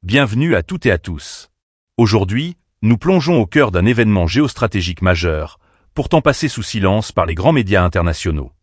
Bienvenue à toutes et à tous. Aujourd'hui, nous plongeons au cœur d'un événement géostratégique majeur, pourtant passé sous silence par les grands médias internationaux.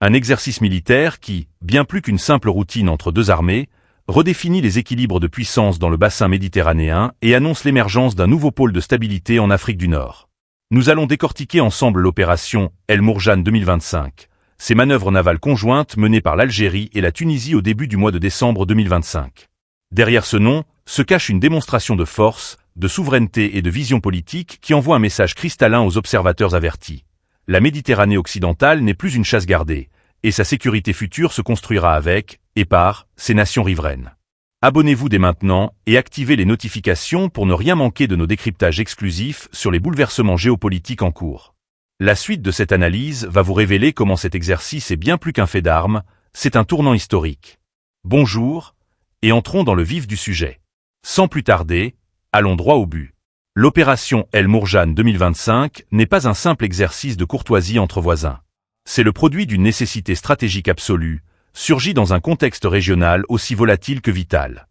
Un exercice militaire qui, bien plus qu'une simple routine entre deux armées, redéfinit les équilibres de puissance dans le bassin méditerranéen et annonce l'émergence d'un nouveau pôle de stabilité en Afrique du Nord. Nous allons décortiquer ensemble l'opération El Mourjane 2025, ces manœuvres navales conjointes menées par l'Algérie et la Tunisie au début du mois de décembre 2025. Derrière ce nom, se cache une démonstration de force, de souveraineté et de vision politique qui envoie un message cristallin aux observateurs avertis. La Méditerranée occidentale n'est plus une chasse gardée, et sa sécurité future se construira avec, et par, ses nations riveraines. Abonnez-vous dès maintenant et activez les notifications pour ne rien manquer de nos décryptages exclusifs sur les bouleversements géopolitiques en cours. La suite de cette analyse va vous révéler comment cet exercice est bien plus qu'un fait d'armes, c'est un tournant historique. Bonjour, et entrons dans le vif du sujet. Sans plus tarder, allons droit au but. L'opération El Mourjane 2025 n'est pas un simple exercice de courtoisie entre voisins. C'est le produit d'une nécessité stratégique absolue, surgie dans un contexte régional aussi volatile que vital.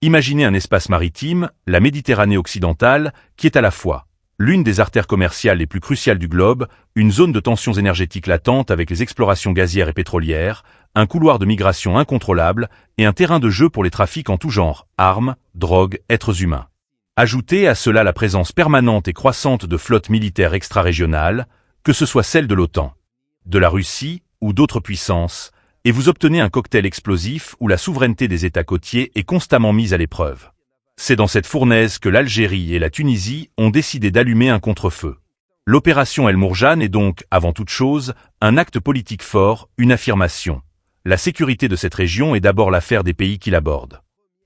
Imaginez un espace maritime, la Méditerranée occidentale, qui est à la fois l'une des artères commerciales les plus cruciales du globe, une zone de tensions énergétiques latentes avec les explorations gazières et pétrolières, un couloir de migration incontrôlable et un terrain de jeu pour les trafics en tout genre, armes, drogues, êtres humains. Ajoutez à cela la présence permanente et croissante de flottes militaires extra-régionales, que ce soit celle de l'OTAN, de la Russie ou d'autres puissances, et vous obtenez un cocktail explosif où la souveraineté des États côtiers est constamment mise à l'épreuve. C'est dans cette fournaise que l'Algérie et la Tunisie ont décidé d'allumer un contre-feu. L'opération El Mourjane est donc, avant toute chose, un acte politique fort, une affirmation. La sécurité de cette région est d'abord l'affaire des pays qui l'abordent.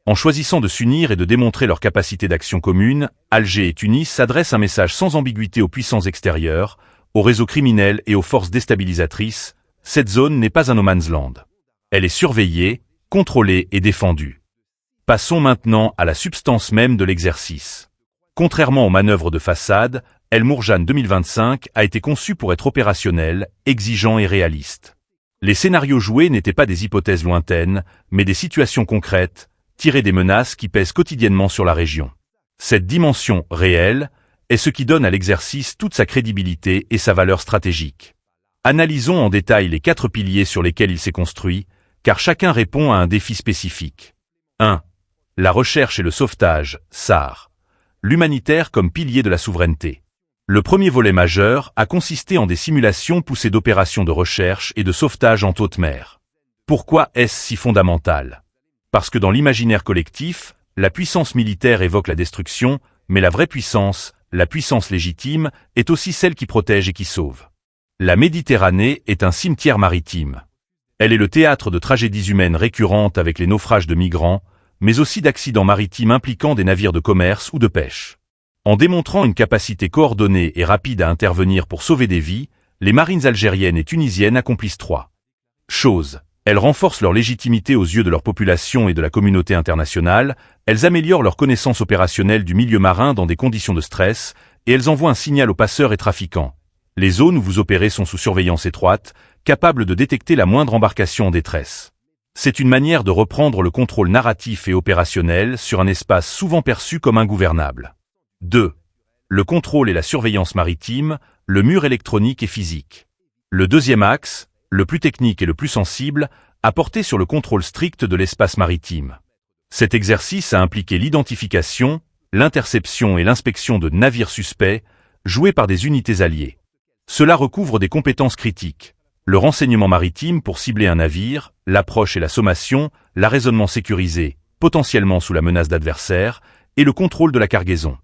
En choisissant de s'unir et de démontrer leur capacité d'action commune, Alger et Tunis s'adressent un message sans ambiguïté aux puissances extérieures, aux réseaux criminels et aux forces déstabilisatrices. Cette zone n'est pas un no man's land. Elle est surveillée, contrôlée et défendue. Passons maintenant à la substance même de l'exercice. Contrairement aux manœuvres de façade, El Mourjane 2025 a été conçu pour être opérationnel, exigeant et réaliste. Les scénarios joués n'étaient pas des hypothèses lointaines, mais des situations concrètes, tirées des menaces qui pèsent quotidiennement sur la région. Cette dimension réelle est ce qui donne à l'exercice toute sa crédibilité et sa valeur stratégique. Analysons en détail les 4 piliers sur lesquels il s'est construit, car chacun répond à un défi spécifique. 1. La recherche et le sauvetage, SAR. L'humanitaire comme pilier de la souveraineté. Le premier volet majeur a consisté en des simulations poussées d'opérations de recherche et de sauvetage en haute mer. Pourquoi est-ce si fondamental? Parce que dans l'imaginaire collectif, la puissance militaire évoque la destruction, mais la vraie puissance, la puissance légitime, est aussi celle qui protège et qui sauve. La Méditerranée est un cimetière maritime. Elle est le théâtre de tragédies humaines récurrentes avec les naufrages de migrants, mais aussi d'accidents maritimes impliquant des navires de commerce ou de pêche. En démontrant une capacité coordonnée et rapide à intervenir pour sauver des vies, les marines algériennes et tunisiennes accomplissent 3 choses. Elles renforcent leur légitimité aux yeux de leur population et de la communauté internationale, elles améliorent leur connaissance opérationnelle du milieu marin dans des conditions de stress, et elles envoient un signal aux passeurs et trafiquants. Les zones où vous opérez sont sous surveillance étroite, capables de détecter la moindre embarcation en détresse. C'est une manière de reprendre le contrôle narratif et opérationnel sur un espace souvent perçu comme ingouvernable. 2. Le contrôle et la surveillance maritime, le mur électronique et physique. Le deuxième axe, le plus technique et le plus sensible, a porté sur le contrôle strict de l'espace maritime. Cet exercice a impliqué l'identification, l'interception et l'inspection de navires suspects, joués par des unités alliées. Cela recouvre des compétences critiques. Le renseignement maritime pour cibler un navire, l'approche et la sommation, l'arraisonnement sécurisé, potentiellement sous la menace d'adversaires, et le contrôle de la cargaison.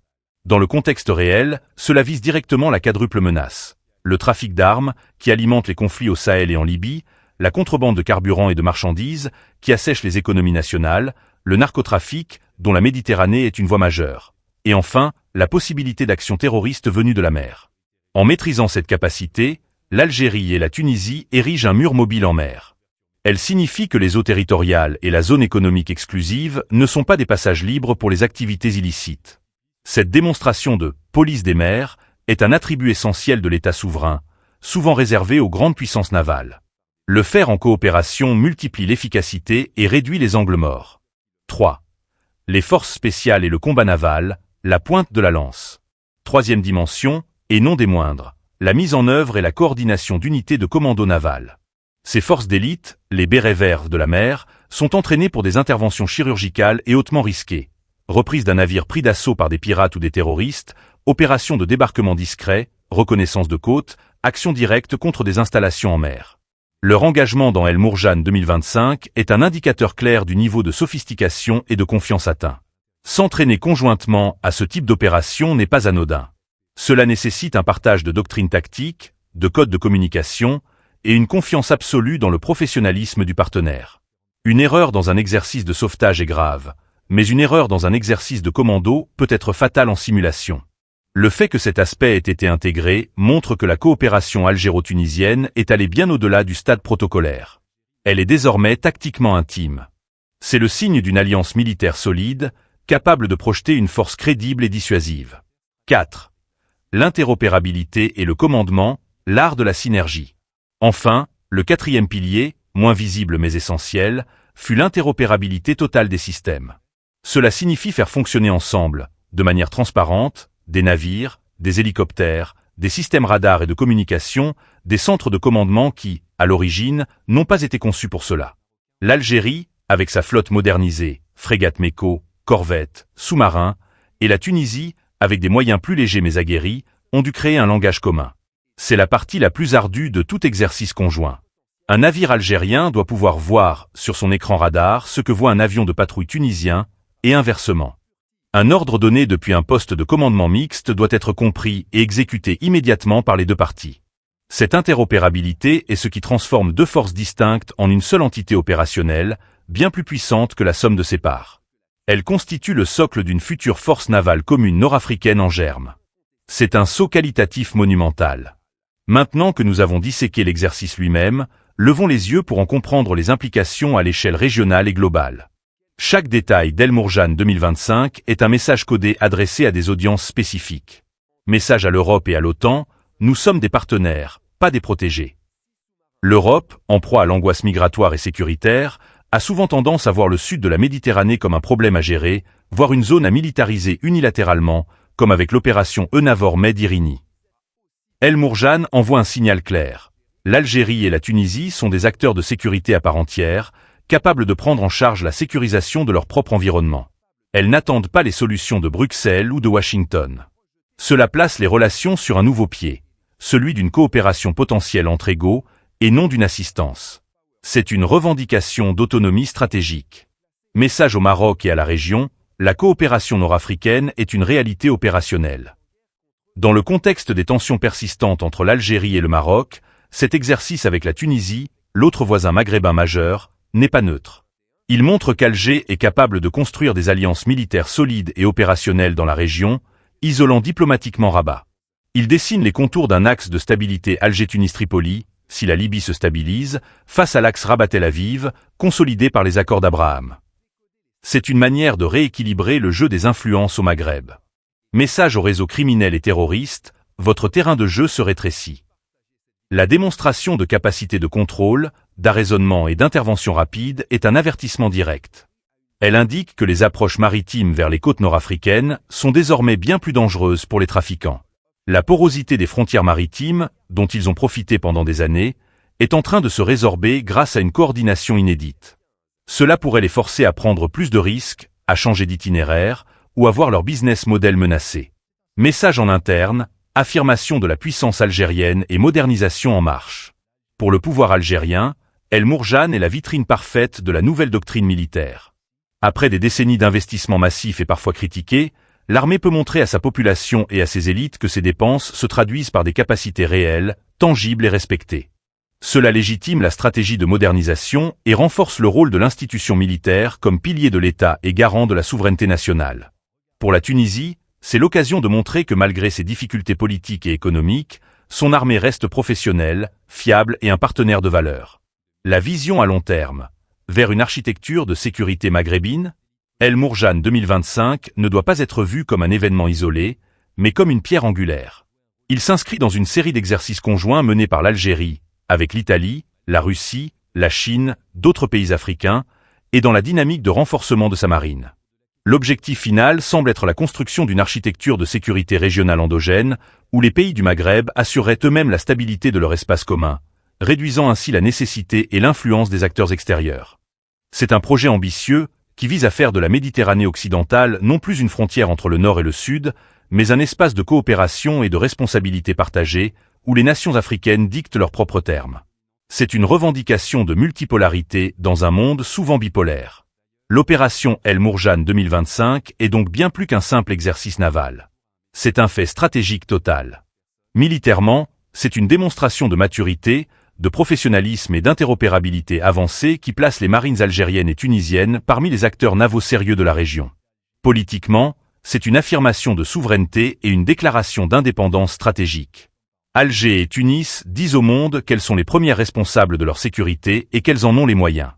Dans le contexte réel, cela vise directement la quadruple menace. Le trafic d'armes, qui alimente les conflits au Sahel et en Libye, la contrebande de carburant et de marchandises, qui assèche les économies nationales, le narcotrafic, dont la Méditerranée est une voie majeure. Et enfin, la possibilité d'actions terroristes venues de la mer. En maîtrisant cette capacité, l'Algérie et la Tunisie érigent un mur mobile en mer. Elle signifie que les eaux territoriales et la zone économique exclusive ne sont pas des passages libres pour les activités illicites. Cette démonstration de « police des mers » est un attribut essentiel de l'État souverain, souvent réservé aux grandes puissances navales. Le faire en coopération multiplie l'efficacité et réduit les angles morts. 3. Les forces spéciales et le combat naval, la pointe de la lance. Troisième dimension, et non des moindres, la mise en œuvre et la coordination d'unités de commando naval. Ces forces d'élite, les bérets verts de la mer, sont entraînées pour des interventions chirurgicales et hautement risquées. Reprise d'un navire pris d'assaut par des pirates ou des terroristes, opérations de débarquement discret, reconnaissance de côte, actions directes contre des installations en mer. Leur engagement dans El Mourjan 2025 est un indicateur clair du niveau de sophistication et de confiance atteint. S'entraîner conjointement à ce type d'opération n'est pas anodin. Cela nécessite un partage de doctrines tactiques, de codes de communication, et une confiance absolue dans le professionnalisme du partenaire. Une erreur dans un exercice de sauvetage est grave, mais une erreur dans un exercice de commando peut être fatale en simulation. Le fait que cet aspect ait été intégré montre que la coopération algéro-tunisienne est allée bien au-delà du stade protocolaire. Elle est désormais tactiquement intime. C'est le signe d'une alliance militaire solide, capable de projeter une force crédible et dissuasive. 4. L'interopérabilité et le commandement, l'art de la synergie. Enfin, le quatrième pilier, moins visible mais essentiel, fut l'interopérabilité totale des systèmes. Cela signifie faire fonctionner ensemble, de manière transparente, des navires, des hélicoptères, des systèmes radars et de communication, des centres de commandement qui, à l'origine, n'ont pas été conçus pour cela. L'Algérie, avec sa flotte modernisée, frégates méco, corvettes, sous-marins, et la Tunisie, avec des moyens plus légers mais aguerris, ont dû créer un langage commun. C'est la partie la plus ardue de tout exercice conjoint. Un navire algérien doit pouvoir voir, sur son écran radar, ce que voit un avion de patrouille tunisien, et inversement. Un ordre donné depuis un poste de commandement mixte doit être compris et exécuté immédiatement par les deux parties. Cette interopérabilité est ce qui transforme deux forces distinctes en une seule entité opérationnelle, bien plus puissante que la somme de ses parts. Elle constitue le socle d'une future force navale commune nord-africaine en germe. C'est un saut qualitatif monumental. Maintenant que nous avons disséqué l'exercice lui-même, levons les yeux pour en comprendre les implications à l'échelle régionale et globale. Chaque détail d'El Mourjan 2025 est un message codé adressé à des audiences spécifiques. Message à l'Europe et à l'OTAN, nous sommes des partenaires, pas des protégés. L'Europe, en proie à l'angoisse migratoire et sécuritaire, a souvent tendance à voir le sud de la Méditerranée comme un problème à gérer, voire une zone à militariser unilatéralement, comme avec l'opération EUNAVFOR Med Irini. El Mourjan envoie un signal clair. L'Algérie et la Tunisie sont des acteurs de sécurité à part entière, capables de prendre en charge la sécurisation de leur propre environnement. Elles n'attendent pas les solutions de Bruxelles ou de Washington. Cela place les relations sur un nouveau pied, celui d'une coopération potentielle entre égaux, et non d'une assistance. C'est une revendication d'autonomie stratégique. Message au Maroc et à la région, la coopération nord-africaine est une réalité opérationnelle. Dans le contexte des tensions persistantes entre l'Algérie et le Maroc, cet exercice avec la Tunisie, l'autre voisin maghrébin majeur, n'est pas neutre. Il montre qu'Alger est capable de construire des alliances militaires solides et opérationnelles dans la région, isolant diplomatiquement Rabat. Il dessine les contours d'un axe de stabilité Alger-Tunis-Tripoli, si la Libye se stabilise, face à l'axe Rabat-Tel Aviv, consolidé par les accords d'Abraham. C'est une manière de rééquilibrer le jeu des influences au Maghreb. Message aux réseaux criminels et terroristes, votre terrain de jeu se rétrécit. La démonstration de capacité de contrôle, d'arraisonnement et d'intervention rapide est un avertissement direct. Elle indique que les approches maritimes vers les côtes nord-africaines sont désormais bien plus dangereuses pour les trafiquants. La porosité des frontières maritimes, dont ils ont profité pendant des années, est en train de se résorber grâce à une coordination inédite. Cela pourrait les forcer à prendre plus de risques, à changer d'itinéraire, ou à voir leur business model menacé. Message en interne, affirmation de la puissance algérienne et modernisation en marche. Pour le pouvoir algérien, El Mourjan est la vitrine parfaite de la nouvelle doctrine militaire. Après des décennies d'investissements massifs et parfois critiqués, l'armée peut montrer à sa population et à ses élites que ses dépenses se traduisent par des capacités réelles, tangibles et respectées. Cela légitime la stratégie de modernisation et renforce le rôle de l'institution militaire comme pilier de l'État et garant de la souveraineté nationale. Pour la Tunisie, c'est l'occasion de montrer que malgré ses difficultés politiques et économiques, son armée reste professionnelle, fiable et un partenaire de valeur. La vision à long terme, vers une architecture de sécurité maghrébine, El Mourjan 2025 ne doit pas être vu comme un événement isolé, mais comme une pierre angulaire. Il s'inscrit dans une série d'exercices conjoints menés par l'Algérie, avec l'Italie, la Russie, la Chine, d'autres pays africains, et dans la dynamique de renforcement de sa marine. L'objectif final semble être la construction d'une architecture de sécurité régionale endogène, où les pays du Maghreb assureraient eux-mêmes la stabilité de leur espace commun, réduisant ainsi la nécessité et l'influence des acteurs extérieurs. C'est un projet ambitieux, qui vise à faire de la Méditerranée occidentale non plus une frontière entre le Nord et le Sud, mais un espace de coopération et de responsabilité partagée, où les nations africaines dictent leurs propres termes. C'est une revendication de multipolarité dans un monde souvent bipolaire. L'opération El Mourjan 2025 est donc bien plus qu'un simple exercice naval. C'est un fait stratégique total. Militairement, c'est une démonstration de maturité, de professionnalisme et d'interopérabilité avancée qui place les marines algériennes et tunisiennes parmi les acteurs navaux sérieux de la région. Politiquement, c'est une affirmation de souveraineté et une déclaration d'indépendance stratégique. Alger et Tunis disent au monde qu'elles sont les premières responsables de leur sécurité et qu'elles en ont les moyens.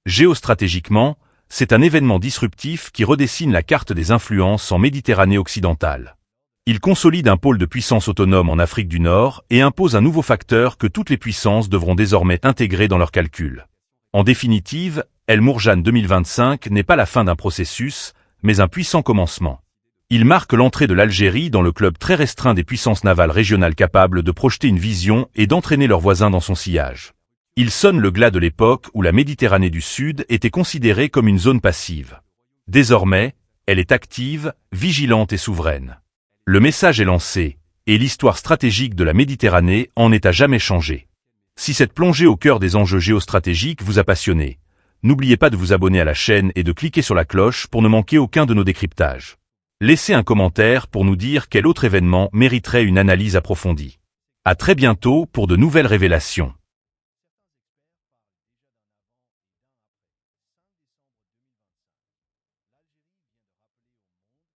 Géostratégiquement, c'est un événement disruptif qui redessine la carte des influences en Méditerranée occidentale. Il consolide un pôle de puissance autonome en Afrique du Nord et impose un nouveau facteur que toutes les puissances devront désormais intégrer dans leurs calculs. En définitive, El Mourjan 2025 n'est pas la fin d'un processus, mais un puissant commencement. Il marque l'entrée de l'Algérie dans le club très restreint des puissances navales régionales capables de projeter une vision et d'entraîner leurs voisins dans son sillage. Il sonne le glas de l'époque où la Méditerranée du Sud était considérée comme une zone passive. Désormais, elle est active, vigilante et souveraine. Le message est lancé, et l'histoire stratégique de la Méditerranée en est à jamais changée. Si cette plongée au cœur des enjeux géostratégiques vous a passionné, n'oubliez pas de vous abonner à la chaîne et de cliquer sur la cloche pour ne manquer aucun de nos décryptages. Laissez un commentaire pour nous dire quel autre événement mériterait une analyse approfondie. À très bientôt pour de nouvelles révélations.